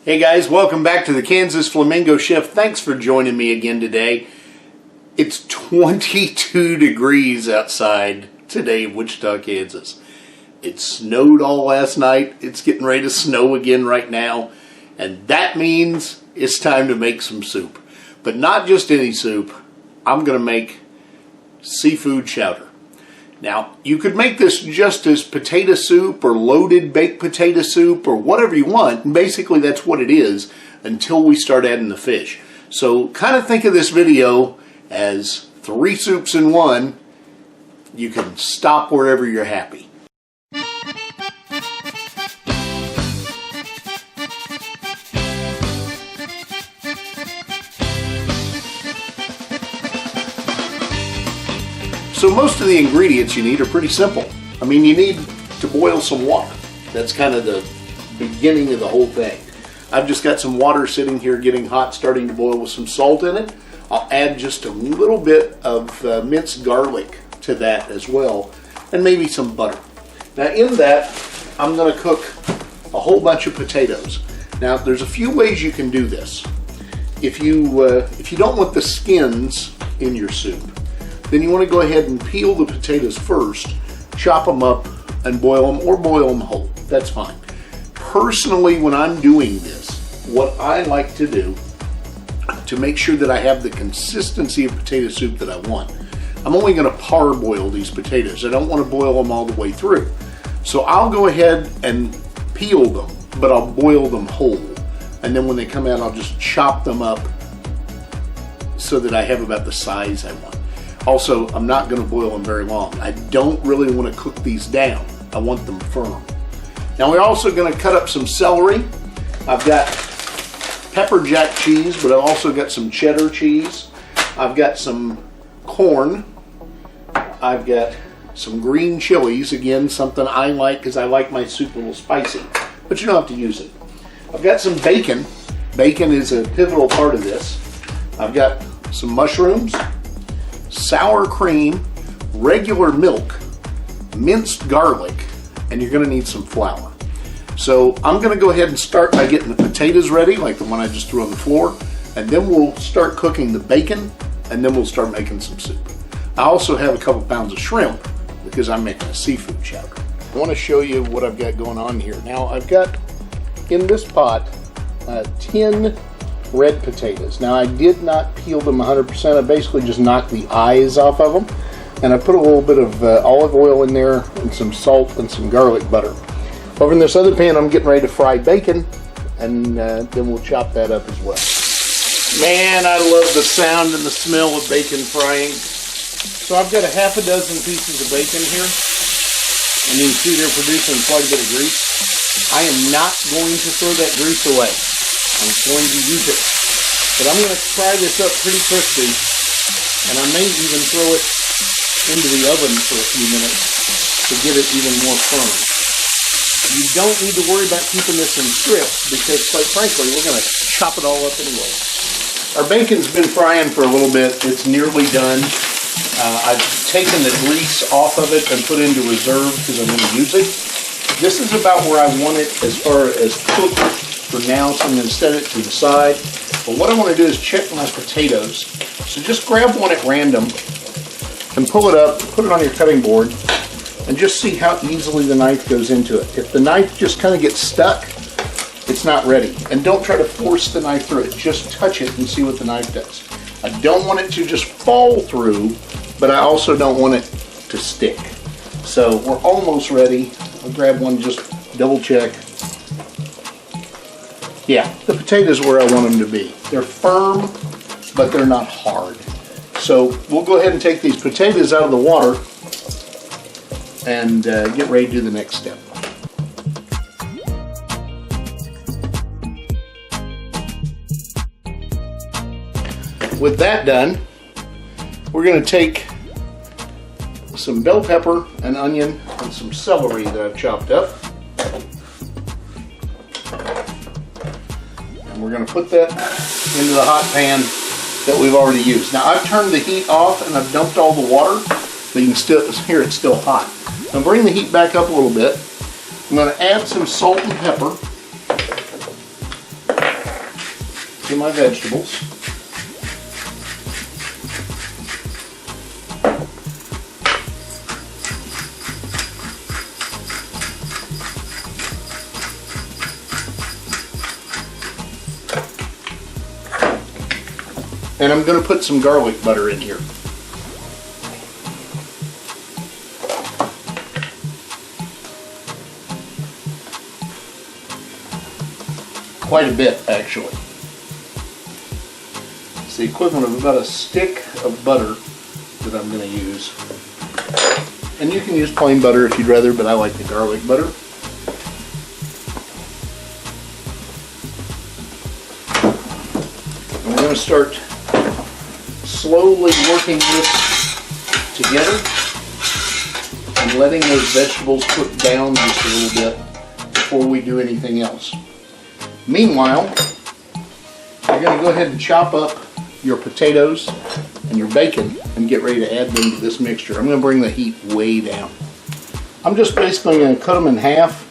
Hey guys, welcome back to the Kansas Flamingo Chef. Thanks for joining me again today. It's 22 degrees outside today in Wichita, Kansas. It snowed all last night. It's getting ready to snow again right now. And that means it's time to make some soup. But not just any soup. I'm going to make seafood chowder. Now, you could make this just as potato soup or loaded baked potato soup or whatever you want. And basically, that's what it is until we start adding the fish. So kind of think of this video as 3 soups in one. You can stop wherever you're happy. So most of the ingredients you need are pretty simple. I mean, you need to boil some water. That's kind of the beginning of the whole thing. I've just got some water sitting here getting hot, starting to boil with some salt in it. I'll add just a little bit of minced garlic to that as well, and maybe some butter. Now in that, I'm going to cook a whole bunch of potatoes. Now there's a few ways you can do this. If you don't want the skins in your soup, then you want to go ahead and peel the potatoes first, chop them up and boil them, or boil them whole. That's fine. Personally, when I'm doing this, what I like to do to make sure that I have the consistency of potato soup that I want, I'm only going to parboil these potatoes. I don't want to boil them all the way through. So I'll go ahead and peel them, but I'll boil them whole. And then when they come out, I'll just chop them up so that I have about the size I want. Also, I'm not going to boil them very long. I don't really want to cook these down. I want them firm. Now we're also going to cut up some celery. I've got pepper jack cheese, but I've also got some cheddar cheese. I've got some corn. I've got some green chilies. Again, something I like because I like my soup a little spicy, but you don't have to use it. I've got some bacon. Bacon is a pivotal part of this. I've got some mushrooms, sour cream, regular milk, minced garlic, and you're going to need some flour. So I'm going to go ahead and start by getting the potatoes ready, like the one I just threw on the floor, and then we'll start cooking the bacon, and then we'll start making some soup. I also have a couple pounds of shrimp because I'm making a seafood chowder. I want to show you what I've got going on here. Now I've got in this pot 10 red potatoes. Now I did not peel them 100%. I basically just knocked the eyes off of them, and I put a little bit of olive oil in there and some salt and some garlic butter. Over in this other pan, I'm getting ready to fry bacon, and then we'll chop that up as well. Man, I love the sound and the smell of bacon frying. So I've got a half a dozen pieces of bacon here, and you can see they're producing quite a bit of grease. I am not going to throw that grease away. I'm going to use it, but I'm going to fry this up pretty crispy, and I may even throw it into the oven for a few minutes to get it even more firm. You don't need to worry about keeping this in strips because, quite frankly, we're going to chop it all up anyway. Our bacon's been frying for a little bit. It's nearly done. I've taken the grease off of it and put it into reserve because I'm going to use it. This is about where I want it as far as cooked for now, so I'm going to set it to the side. But what I want to do is check my potatoes. So just grab one at random and pull it up, put it on your cutting board, and just see how easily the knife goes into it. If the knife just kind of gets stuck, it's not ready. And don't try to force the knife through it. Just touch it and see what the knife does. I don't want it to just fall through, but I also don't want it to stick. So we're almost ready. I'll grab one, just double check. Yeah, the potatoes are where I want them to be. They're firm, but they're not hard. So we'll go ahead and take these potatoes out of the water and get ready to do the next step. With that done, we're going to take some bell pepper, an onion, and some celery that I've chopped up. We're going to put that into the hot pan that we've already used. Now I've turned the heat off and I've dumped all the water, but you can still hear it's still hot. Now bring the heat back up a little bit. I'm going to add some salt and pepper. into my vegetables. And I'm going to put some garlic butter in here. Quite a bit, actually. It's the equivalent of about a stick of butter that I'm going to use. And you can use plain butter if you'd rather, but I like the garlic butter. And we're going to start slowly working this together and letting those vegetables cook down just a little bit before we do anything else. Meanwhile, you're going to go ahead and chop up your potatoes and your bacon and get ready to add them to this mixture. I'm going to bring the heat way down. I'm just basically going to cut them in half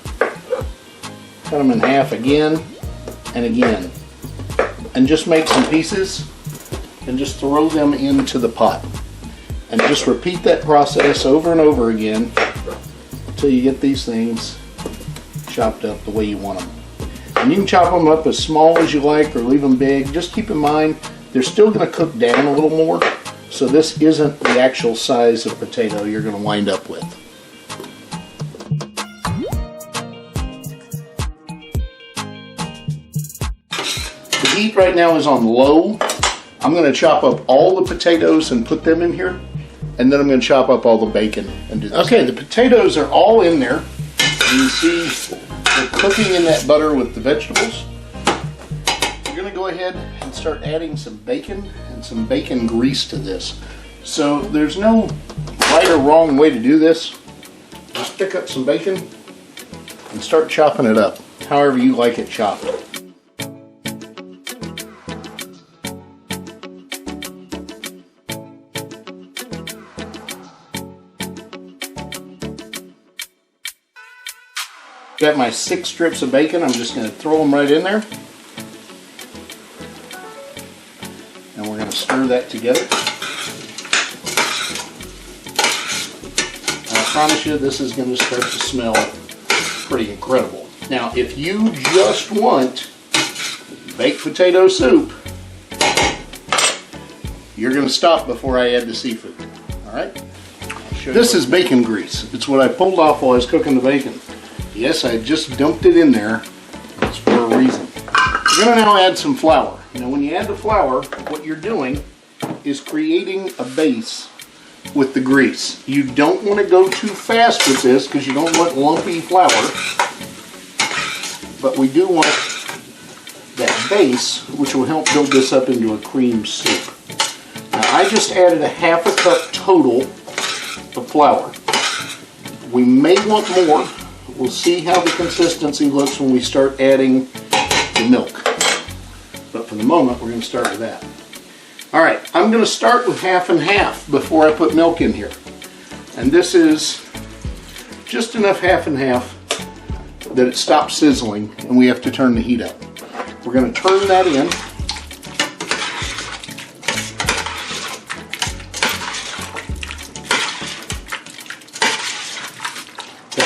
again and again, and just make some pieces and just throw them into the pot. And just repeat that process over and over again until you get these things chopped up the way you want them. And you can chop them up as small as you like or leave them big. Just keep in mind they're still going to cook down a little more, so this isn't the actual size of potato you're going to wind up with. The heat right now is on low. I'm going to chop up all the potatoes and put them in here, and then I'm going to chop up all the bacon and do this. Okay, the potatoes are all in there. You see they're cooking in that butter with the vegetables. We're going to go ahead and start adding some bacon and some bacon grease to this. So there's no right or wrong way to do this. Just pick up some bacon and start chopping it up however you like it chopped. Got my 6 strips of bacon. I'm just going to throw them right in there. And we're going to stir that together. And I promise you this is going to start to smell pretty incredible. Now if you just want baked potato soup, you're going to stop before I add the seafood. Alright? This is bacon grease. It's what I pulled off while I was cooking the bacon. Yes, I just dumped it in there. That's for a reason. We're going to now add some flour. Now when you add the flour, what you're doing is creating a base with the grease. You don't want to go too fast with this because you don't want lumpy flour. But we do want that base, which will help build this up into a cream soup. Now I just added a ½ a cup total of flour. We may want more. We'll see how the consistency looks when we start adding the milk. But for the moment, we're going to start with that. Alright, I'm going to start with half and half before I put milk in here. And this is just enough half and half that it stops sizzling and we have to turn the heat up. We're going to turn that in.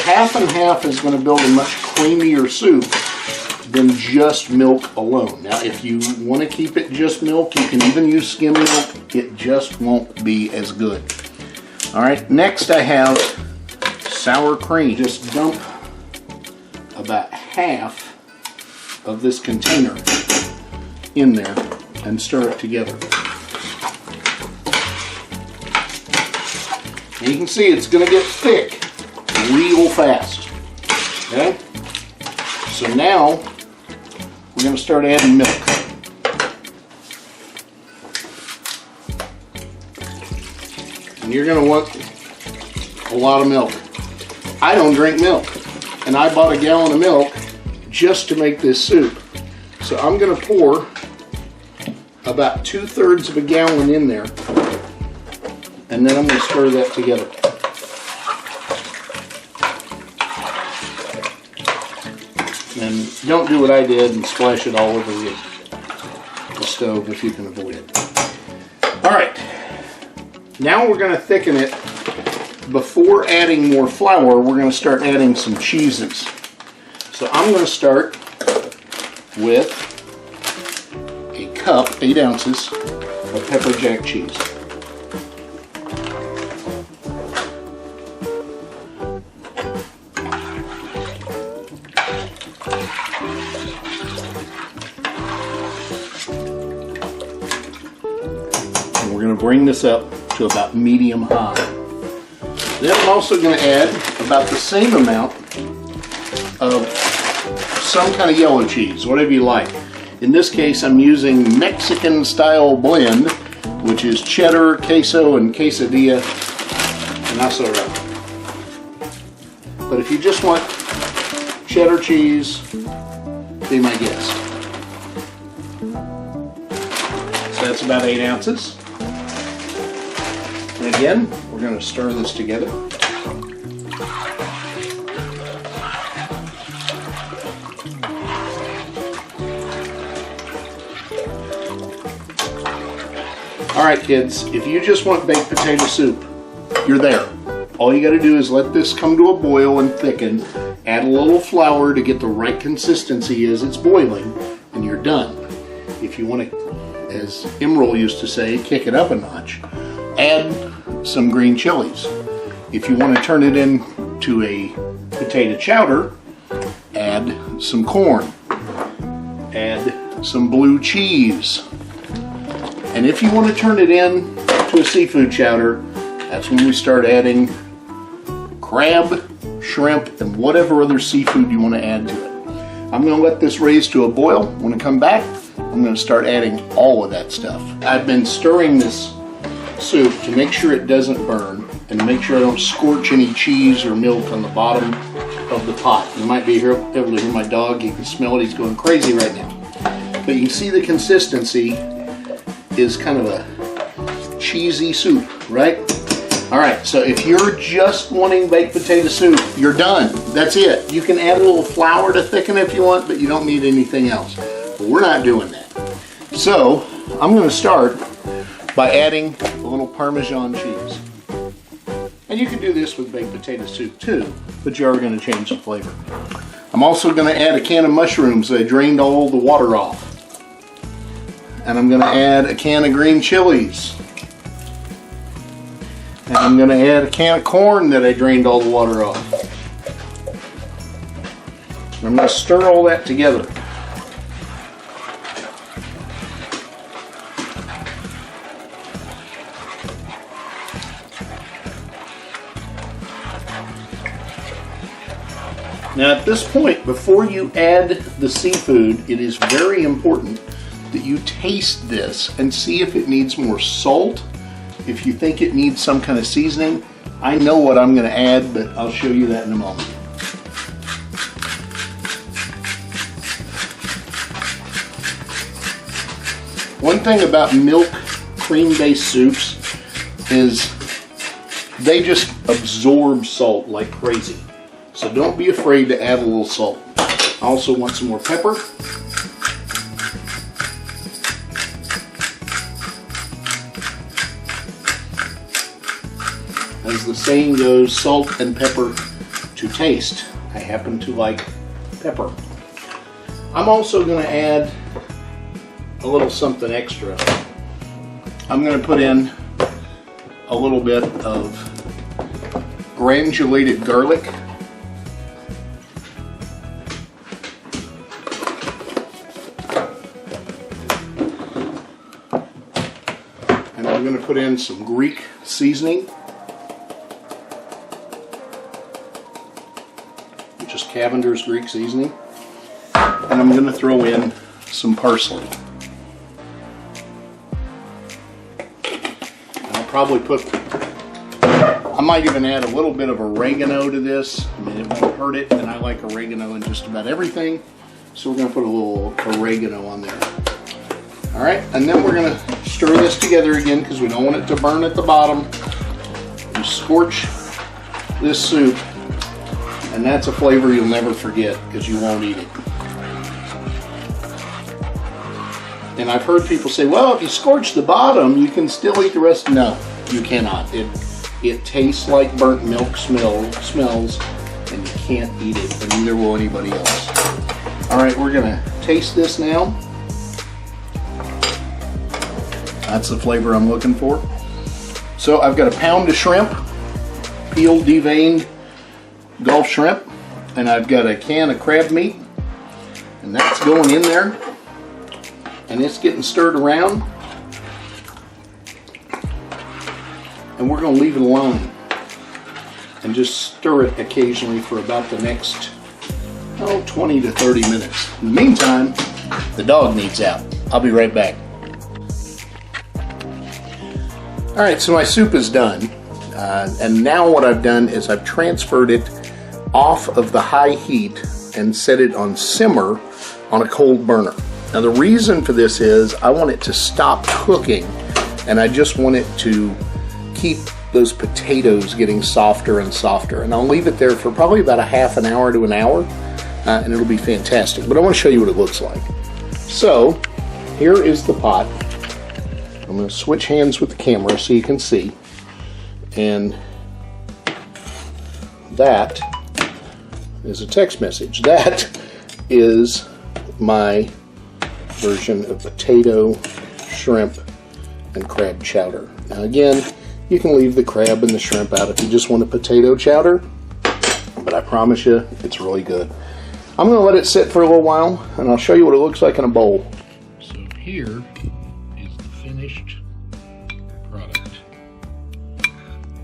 Half and half is going to build a much creamier soup than just milk alone. Now if you want to keep it just milk, you can even use skim milk. It just won't be as good. Alright, next I have sour cream. Just dump about half of this container in there and stir it together. And you can see it's going to get thick real fast. Okay? So now we're going to start adding milk. And you're going to want a lot of milk. I don't drink milk, and I bought a gallon of milk just to make this soup. So I'm going to pour about 2/3 of a gallon in there, and then I'm going to stir that together. And don't do what I did and splash it all over you. stove if you can avoid it. All right, now we're going to thicken it. Before adding more flour, we're going to start adding some cheeses. So I'm going to start with a cup, 8 ounces of pepper jack cheese. And we're going to bring this up to about medium high. Then I'm also going to add about the same amount of some kind of yellow cheese, whatever you like. In this case, I'm using Mexican style blend, which is cheddar, queso, and quesadilla, and also rub. But if you just want cheddar cheese, be my guest. So that's about 8 ounces. And again, we're going to stir this together. Alright kids, if you just want baked potato soup, you're there. All you got to do is let this come to a boil and thicken, add a little flour to get the right consistency as it's boiling, and you're done. If you want to, as Emerald used to say, kick it up a notch, add some green chilies. If you want to turn it into a potato chowder, add some corn, add some blue cheese. And if you want to turn it in to a seafood chowder, that's when we start adding crab, shrimp, and whatever other seafood you want to add to it. I'm going to let this raise to a boil. When I come back, I'm going to start adding all of that stuff. I've been stirring this soup to make sure it doesn't burn and to make sure I don't scorch any cheese or milk on the bottom of the pot. You might be able to hear my dog. You can smell it. He's going crazy right now. But you can see the consistency is kind of a cheesy soup, right? All right, so if you're just wanting baked potato soup, you're done. That's it. You can add a little flour to thicken if you want, but you don't need anything else. But we're not doing that. So I'm going to start by adding a little Parmesan cheese. And you can do this with baked potato soup too, but you are going to change the flavor. I'm also going to add a can of mushrooms. I drained all the water off. And I'm going to add a can of green chilies. And I'm going to add a can of corn that I drained all the water off. And I'm going to stir all that together. Now at this point, before you add the seafood, it is very important that you taste this and see if it needs more salt, if you think it needs some kind of seasoning. I know what I'm going to add, but I'll show you that in a moment. One thing about milk cream-based soups is they just absorb salt like crazy. So don't be afraid to add a little salt. I also want some more pepper. As the saying goes, salt and pepper to taste. I happen to like pepper. I'm also going to add a little something extra. I'm going to put in a little bit of granulated garlic. And I'm going to put in some Greek seasoning. Just Cavender's Greek seasoning. And I'm going to throw in some parsley. And I'll probably I might even add a little bit of oregano to this. I mean, it won't hurt it, and I like oregano in just about everything. So we're going to put a little oregano on there. All right, and then we're going to stir this together again because we don't want it to burn at the bottom. You scorch this soup. And that's a flavor you'll never forget because you won't eat it. And I've heard people say, well, if you scorch the bottom, you can still eat the rest. No, you cannot. It tastes like burnt milk smells, and you can't eat it, and neither will anybody else. All right, we're gonna taste this now. That's the flavor I'm looking for. So I've got a pound of shrimp, peeled, deveined Gulf shrimp, and I've got a can of crab meat, and that's going in there, and it's getting stirred around, and we're going to leave it alone and just stir it occasionally for about the next 20 to 30 minutes. In the meantime, the dog needs out. I'll be right back. All right, so my soup is done, and now what I've done is I've transferred it off of the high heat and set it on simmer on a cold burner. Now the reason for this is I want it to stop cooking, and I just want it to keep those potatoes getting softer and softer. And I'll leave it there for probably about a half an hour to an hour, and it'll be fantastic. But I want to show you what it looks like. So here is the pot. I'm going to switch hands with the camera so you can see. And that is a text message. That is my version of potato, shrimp, and crab chowder. Now again, you can leave the crab and the shrimp out if you just want a potato chowder, but I promise you, it's really good. I'm going to let it sit for a little while, and I'll show you what it looks like in a bowl. So here is the finished product.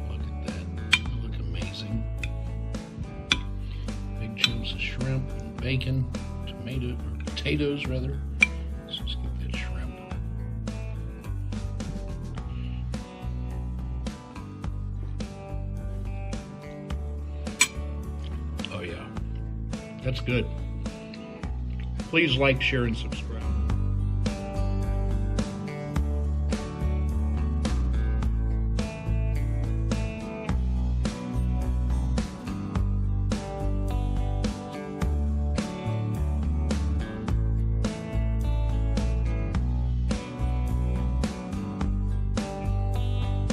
Look at that. It'll look amazing. Big chunks of shrimp and bacon, potatoes rather. Let's just get that shrimp. Oh yeah, that's good. Please like, share, and subscribe.